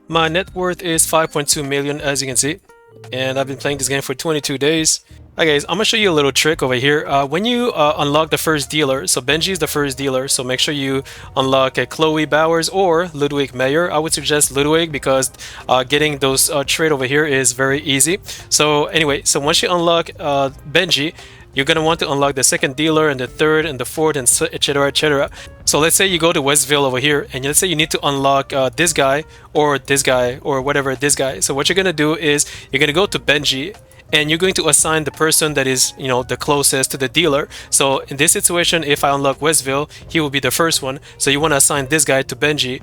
My net worth is 5.2 million, as you can see, and I've been playing this game for 22 days. Hi guys, I'm gonna show you a little trick over here. When you unlock the first dealer, so Benji is the first dealer, so make sure you unlock a Chloe Bowers or Ludwig Mayer. I would suggest Ludwig because getting those trade over here is very easy. So anyway, so once you unlock Benji, you're going to want to unlock the second dealer and the third and the fourth and etc etc. So let's say you go to Westville over here and let's say you need to unlock this guy or whatever this guy. So what you're going to do is you're going to go to Benji and you're going to assign the person that is, you know, the closest to the dealer. So in this situation, if I unlock Westville, he will be the first one. So you want to assign this guy to Benji.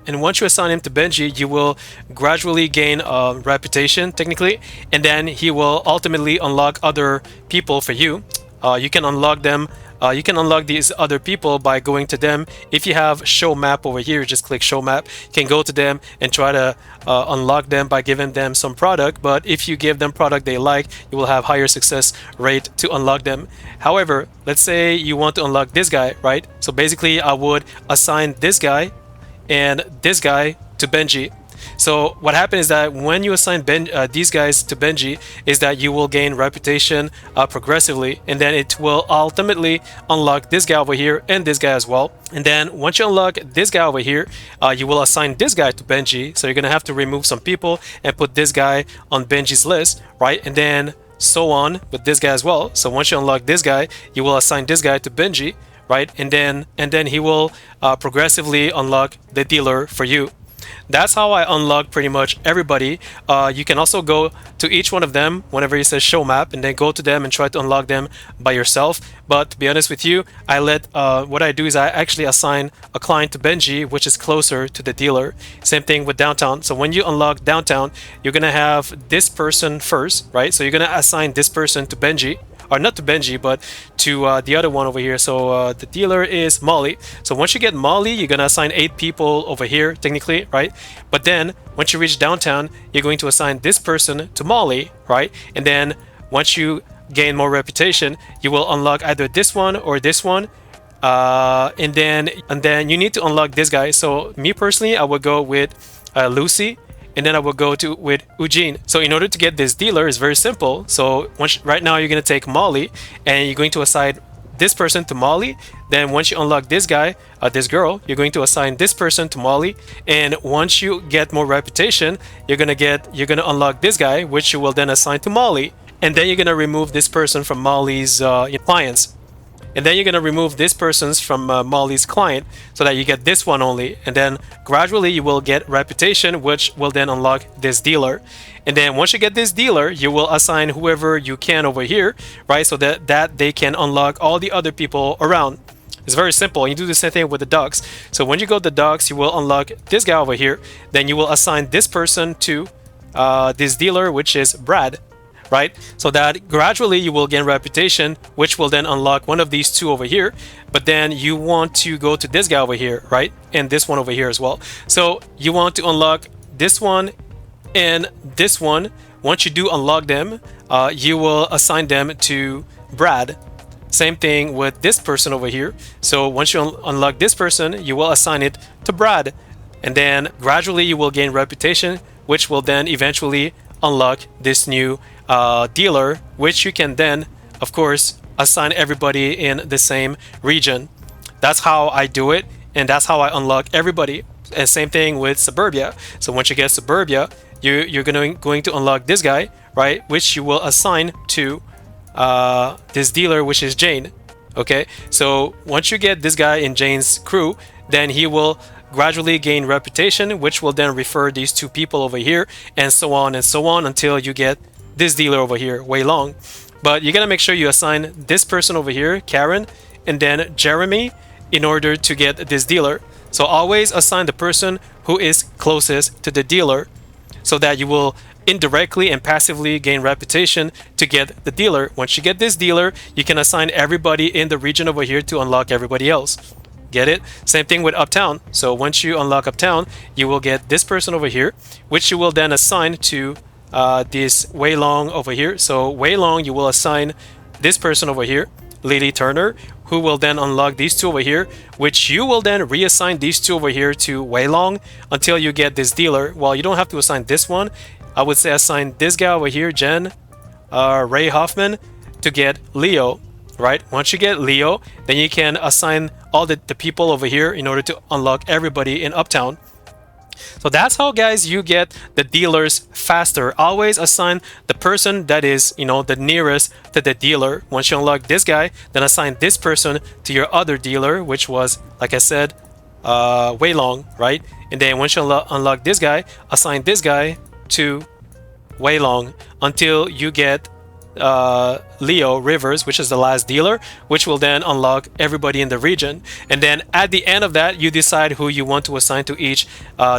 And once you assign him to Benji, you will gradually gain reputation, technically, and then he will ultimately unlock other people for you. You can unlock them. You can unlock these other people by going to them. If you have show map over here, just click show map. You can go to them and try to unlock them by giving them some product. But if you give them product they like, you will have higher success rate to unlock them. However, let's say you want to unlock this guy, right? So basically, I would assign this guy and this guy to Benji. So what happens is that when you assign these guys to Benji is that you will gain reputation progressively, and then it will ultimately unlock this guy over here and this guy as well. And then once you unlock this guy over here, you will assign this guy to Benji. So you're gonna have to remove some people and put this guy on Benji's list, right? And then so on with this guy as well. So once you unlock this guy, you will assign this guy to Benji, right? And then he will progressively unlock the dealer for you. That's how I unlock pretty much everybody. You can also go to each one of them whenever it says show map and then go to them and try to unlock them by yourself. But to be honest with you, what I do is I actually assign a client to Benji, which is closer to the dealer. Same thing with downtown. So when you unlock downtown, you're gonna have this person first, right? So you're gonna assign this person to Benji, or not to Benji, but to the other one over here. So the dealer is Molly. So once you get Molly, you're gonna assign 8 people over here, technically, right? But then once you reach downtown, you're going to assign this person to Molly, right? And then once you gain more reputation, you will unlock either this one or this one. And then you need to unlock this guy. So me personally, I would go with Lucy. And then I will go with Eugene. So in order to get this dealer, it's very simple. So right now you're going to take Molly and you're going to assign this person to Molly. Then once you unlock this guy, this girl, you're going to assign this person to Molly. And once you get more reputation, you're going to unlock this guy, which you will then assign to Molly. And then you're going to remove this person from Molly's clients. And then you're going to remove this person's from Molly's client so that you get this one only. And then gradually you will get reputation, which will then unlock this dealer. And then once you get this dealer, you will assign whoever you can over here, right? So that they can unlock all the other people around. It's very simple. And you do the same thing with the dogs. So when you go to the dogs, you will unlock this guy over here. Then you will assign this person to this dealer, which is Brad. Right? So that gradually you will gain reputation, which will then unlock one of these two over here. But then you want to go to this guy over here, right? And this one over here as well. So you want to unlock this one and this one. Once you do unlock them, you will assign them to Brad. Same thing with this person over here. So once you unlock this person, you will assign it to Brad. And then gradually you will gain reputation, which will then eventually unlock this new dealer, which you can then, of course, assign everybody in the same region. That's how I do it, and that's how I unlock everybody. And same thing with Suburbia. So once you get Suburbia, you're going to unlock this guy, right? Which you will assign to this dealer, which is Jane. Okay, so once you get this guy in Jane's crew, then he will gradually gain reputation, which will then refer these two people over here, and so on until you get this dealer over here, Wei Long. But you gotta make sure you assign this person over here, Karen, and then Jeremy, in order to get this dealer. So always assign the person who is closest to the dealer, so that you will indirectly and passively gain reputation to get the dealer. Once you get this dealer, you can assign everybody in the region over here to unlock everybody else. Get it? Same thing with Uptown. So once you unlock Uptown, you will get this person over here, which you will then assign to this Wei Long over here. So Wei Long, you will assign this person over here, Lily Turner, who will then unlock these two over here, which you will then reassign these two over here to Wei Long until you get this dealer. Well, you don't have to assign this one. I would say assign this guy over here, Jen, Ray Hoffman, to get Leo, right? Once you get Leo, then you can assign all the people over here in order to unlock everybody in Uptown. So that's how, guys, you get the dealers faster. Always assign the person that is, the nearest to the dealer. Once you unlock this guy, then assign this person to your other dealer, which was, like I said, Wei Long, right? And then once you unlock this guy, assign this guy to Wei Long until you get Leo Rivers, which is the last dealer, which will then unlock everybody in the region. And then at the end of that, you decide who you want to assign to each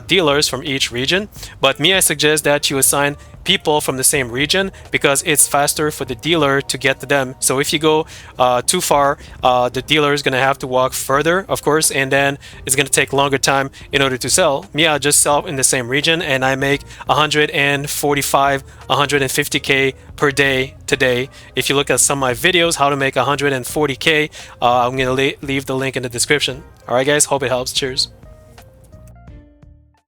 dealers from each region. But me, I suggest that you assign people from the same region because it's faster for the dealer to get to them. So if you go too far, the dealer is going to have to walk further, of course, and then it's going to take longer time in order to sell. Me, I just sell in the same region and I make 145, 150K per day today. If you look at some of my videos, how to make 140K, I'm going to leave the link in the description. All right, guys, hope it helps. Cheers.